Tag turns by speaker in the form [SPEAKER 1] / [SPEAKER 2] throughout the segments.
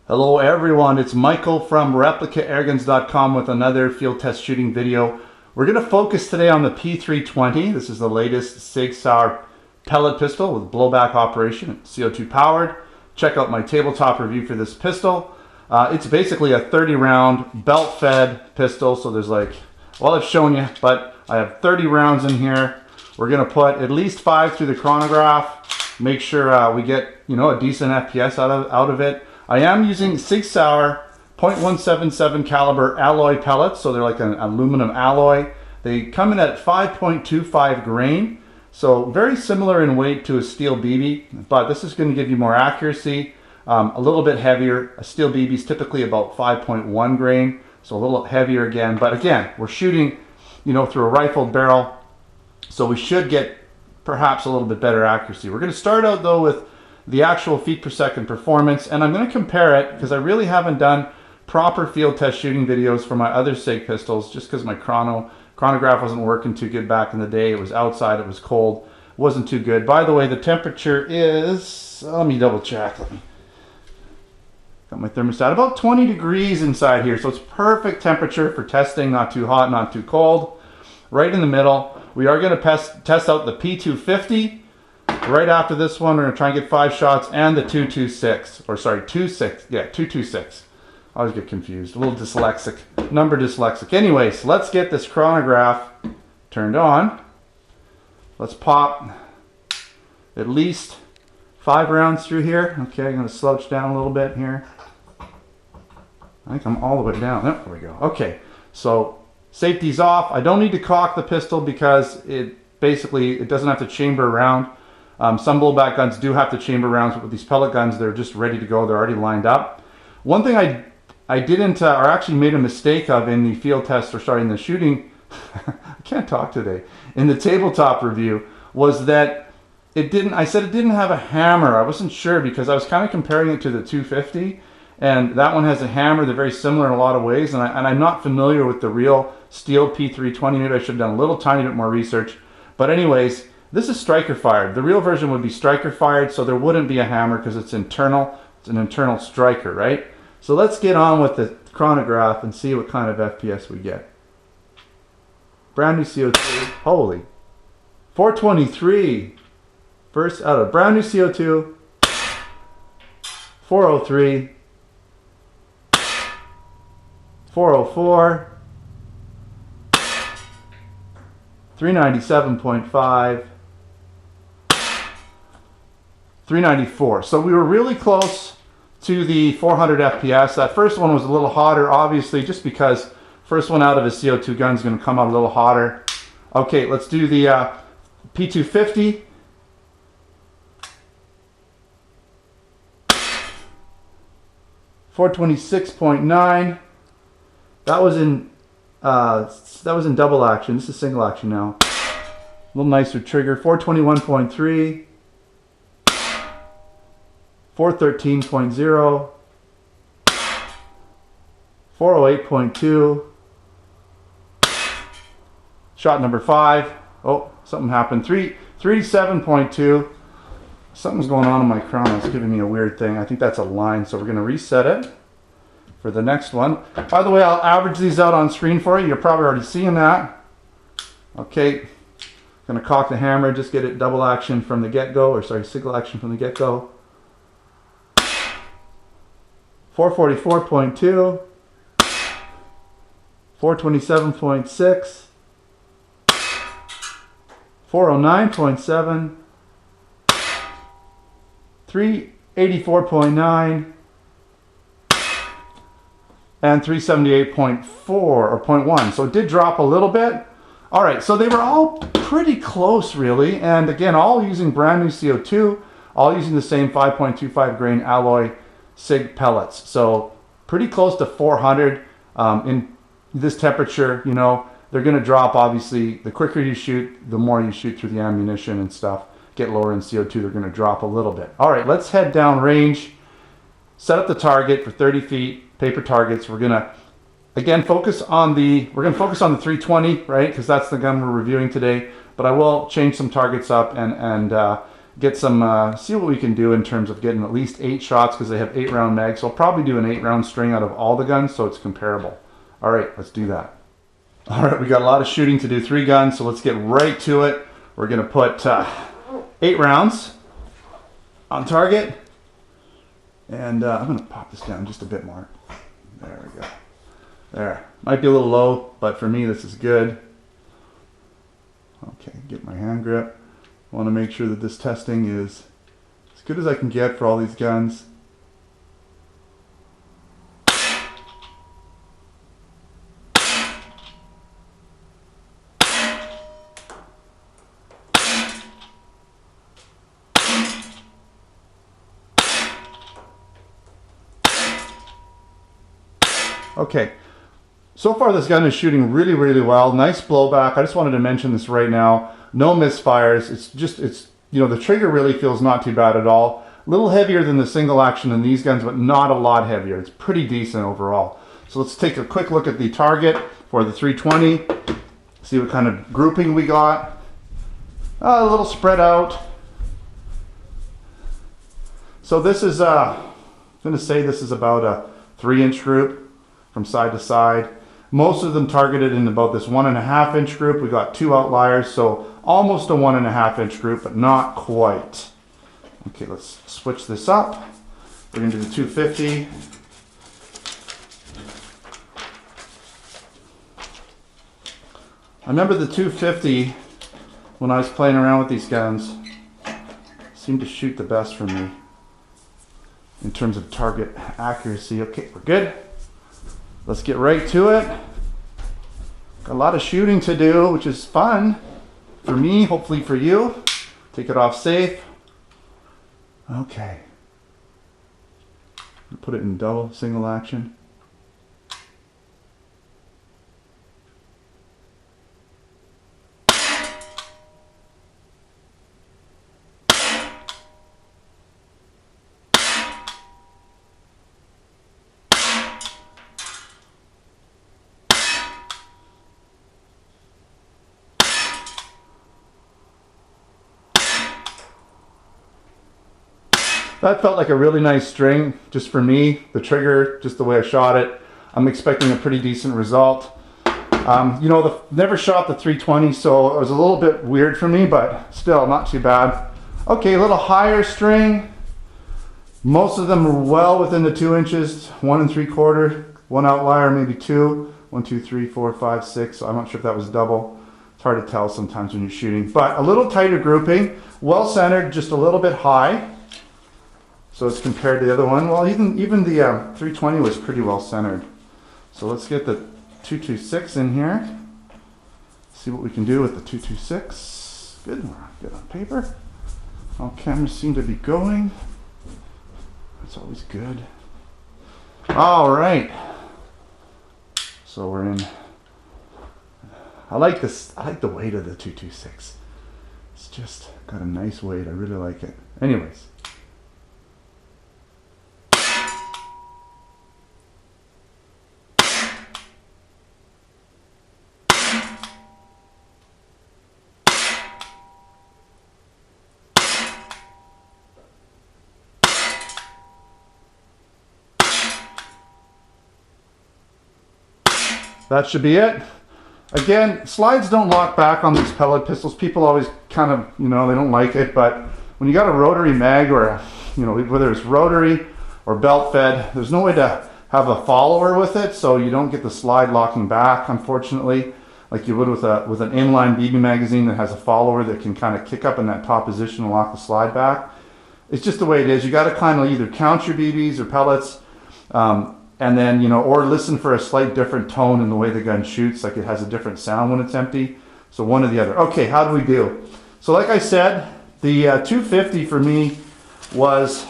[SPEAKER 1] Hello everyone, it's Michael from ReplicaAirguns.com with another field test shooting video. We're going to focus today on the P320. This is the latest Sig Sauer pellet pistol with blowback operation, CO2 powered. Check out my tabletop review for this pistol. It's basically a 30 round belt fed pistol, so there's I've shown you, but I have 30 rounds in here. We're going to put at least 5 through the chronograph, make sure we get a decent FPS out of it. I am using Sig Sauer .177 caliber alloy pellets, so they're like an aluminum alloy. They come in at 5.25 grain, so very similar in weight to a steel BB, but this is going to give you more accuracy, a little bit heavier. A steel BB is typically about 5.1 grain, so a little heavier again, but again, we're shooting through a rifled barrel, so we should get perhaps a little bit better accuracy. We're going to start out though with the actual feet per second performance, and I'm going to compare it because I really haven't done proper field test shooting videos for my other Sig pistols just because my chronograph wasn't working too good back in the day. It was outside, it was cold, it wasn't too good. By the way, the temperature is, let me double check. Got my thermostat about 20 degrees inside here, so it's perfect temperature for testing, not too hot, not too cold. Right in the middle. We are going to test out the P320. Right after this one, we're going to try and get 5 shots, and the 226, or sorry, 226. I always get confused, a little dyslexic, number dyslexic. Anyways, let's get this chronograph turned on. Let's pop at least 5 rounds through here. Okay, I'm going to slouch down a little bit here. I think I'm all the way down. Oh, there we go. Okay, so safety's off. I don't need to cock the pistol because it doesn't have to chamber around. Some blowback guns do have to chamber rounds, but with these pellet guns, they're just ready to go. They're already lined up. One thing I didn't, or actually made a mistake of in the field test, or starting the shooting, I can't talk today, in the tabletop review, was that I said it didn't have a hammer. I wasn't sure because I was kind of comparing it to the 250, and that one has a hammer. They're very similar in a lot of ways, and I'm not familiar with the real steel P320. Maybe I should have done a little tiny bit more research. But anyways, this is striker fired. The real version would be striker fired, so there wouldn't be a hammer because it's internal. It's an internal striker, right? So let's get on with the chronograph and see what kind of FPS we get. Brand new CO2, holy, 423. First out of brand new CO2, 403, 404, 397.5, 394. So we were really close to the 400 FPS. That first one was a little hotter, obviously, just because first one out of a CO2 gun is going to come out a little hotter. Okay, let's do the P320. .426.9. That was in double action. This is single action now. A little nicer trigger. 421.3. 413.0. 408.2. Shot number 5. Oh, something happened. 337.2. Something's going on in my chrono. It's giving me a weird thing. I think that's a line, so we're going to reset it for the next one. By the way, I'll average these out on screen for you. You're probably already seeing that. Okay, going to cock the hammer, just get it double action from the get-go, or sorry, single action from the get-go. 444.2, 427.6, 409.7, 384.9, and 378.4 or 0.1. So it did drop a little bit. All right, so they were all pretty close really, and again, all using brand new CO2, all using the same 5.25 grain alloy Sig pellets. So pretty close to 400 in this temperature. They're going to drop, obviously. The quicker you shoot, the more you shoot through the ammunition and stuff. Get lower in CO2, they're going to drop a little bit. All right, let's head down range, set up the target for 30 feet, paper targets. We're going to again focus on the 320, right? Because that's the gun we're reviewing today. But I will change some targets up and get some, see what we can do in terms of getting at least 8 shots, because they have 8-round mags. So I'll probably do an 8-round string out of all the guns so it's comparable. All right, let's do that. All right, we got a lot of shooting to do, 3 guns, so let's get right to it. We're gonna put 8 rounds on target, and I'm gonna pop this down just a bit more. There we go. There, might be a little low, but for me this is good. Okay, get my hand grip. I want to make sure that this testing is as good as I can get for all these guns. Okay, so far this gun is shooting really, really well. Nice blowback. I just wanted to mention this right now. No misfires. It's you know, the trigger really feels not too bad at all. A little heavier than the single action in these guns, but not a lot heavier. It's pretty decent overall. So let's take a quick look at the target for the 320. See what kind of grouping we got. A little spread out. So this is, I'm going to say this is about a 3-inch group from side to side. Most of them targeted in about this 1.5-inch group. We got 2 outliers, so almost a 1.5-inch group, but not quite. Okay, let's switch this up. We're gonna do the 250. I remember the 250 when I was playing around with these guns seemed to shoot the best for me in terms of target accuracy. Okay, we're good. Let's get right to it. Got a lot of shooting to do, which is fun for me, hopefully for you. Take it off safe. Okay. Put it in double, single action. That felt like a really nice string, just for me. The trigger, just the way I shot it. I'm expecting a pretty decent result. You know, never shot the 320, so it was a little bit weird for me, but still not too bad. Okay, a little higher string. Most of them are well within the 2 inches, 1 3/4, 1 outlier, maybe 2. 1, 2, 3, 4, 5, 6. So I'm not sure if that was double. It's hard to tell sometimes when you're shooting, but a little tighter grouping, well centered, just a little bit high. So it's compared to the other one. Well, even the 320 was pretty well centered. So let's get the 226 in here. See what we can do with the 226. Good, we're good on paper. All cameras seem to be going. That's always good. All right. So we're in. I like this. I like the weight of the 226. It's just got a nice weight. I really like it. Anyways. That should be it. Again, slides don't lock back on these pellet pistols. People always kind of, you know, they don't like it, but when you got a rotary mag, or, you know, whether it's rotary or belt fed, there's no way to have a follower with it, so you don't get the slide locking back, unfortunately, like you would with an inline BB magazine that has a follower that can kind of kick up in that top position and lock the slide back. It's just the way it is. You got to kind of either count your BBs or pellets, and then, you know, or listen for a slight different tone in the way the gun shoots, like it has a different sound when it's empty. So one or the other. Okay, how do we do? So like I said, the 250 for me was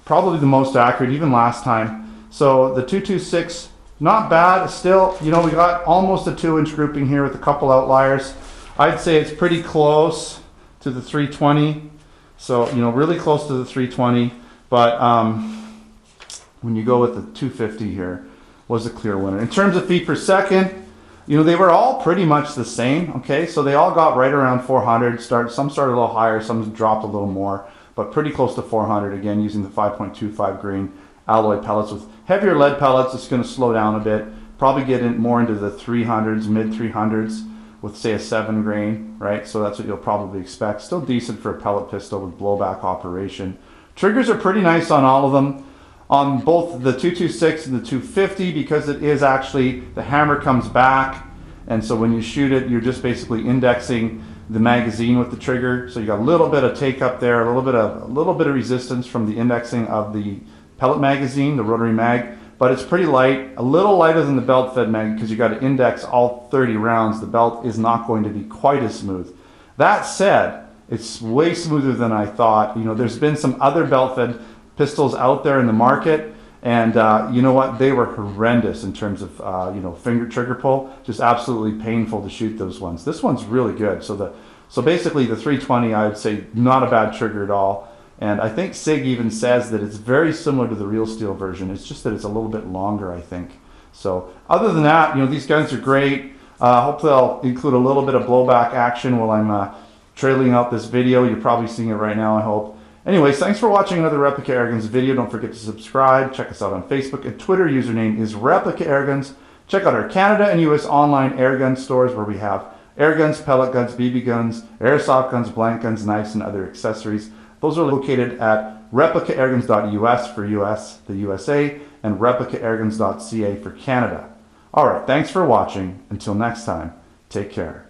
[SPEAKER 1] probably the most accurate, even last time. So the 226, not bad. Still, you know, we got almost a 2-inch grouping here with a couple outliers. I'd say it's pretty close to the 320. So, you know, really close to the 320. But when you go with the 250 here, was a clear winner. In terms of feet per second, you know, they were all pretty much the same. Okay, so they all got right around 400. Some started a little higher, some dropped a little more, but pretty close to 400 again, using the 5.25 grain alloy pellets. With heavier lead pellets, it's going to slow down a bit. Probably get more into the 300s, mid 300s, with say a 7 grain, right? So that's what you'll probably expect. Still decent for a pellet pistol with blowback operation. Triggers are pretty nice on all of them. On both the 226 and the 250, because it is actually, the hammer comes back, and so when you shoot it, you're just basically indexing the magazine with the trigger. So you got a little bit of take up there, a little bit of resistance from the indexing of the pellet magazine, the rotary mag, but it's pretty light, a little lighter than the belt fed mag, because you got to index all 30 rounds. The belt is not going to be quite as smooth. That said, it's way smoother than I thought. You know, there's been some other belt fed pistols out there in the market, and you know what, they were horrendous in terms of you know, finger trigger pull. Just absolutely painful to shoot those ones. This one's really good. So basically the 320, I would say, not a bad trigger at all. And I think Sig even says that it's very similar to the real steel version. It's just that it's a little bit longer, I think. So other than that, you know, these guns are great. Hopefully I'll include a little bit of blowback action while I'm trailing out this video. You're probably seeing it right now, I hope. Anyways, thanks for watching another Replica Airguns video. Don't forget to subscribe. Check us out on Facebook and Twitter. Username is Replica Airguns. Check out our Canada and US online airgun stores, where we have air guns, pellet guns, BB guns, airsoft guns, blank guns, knives, and other accessories. Those are located at replicaairguns.us for US, the USA, and replicaairguns.ca for Canada. All right, thanks for watching. Until next time, take care.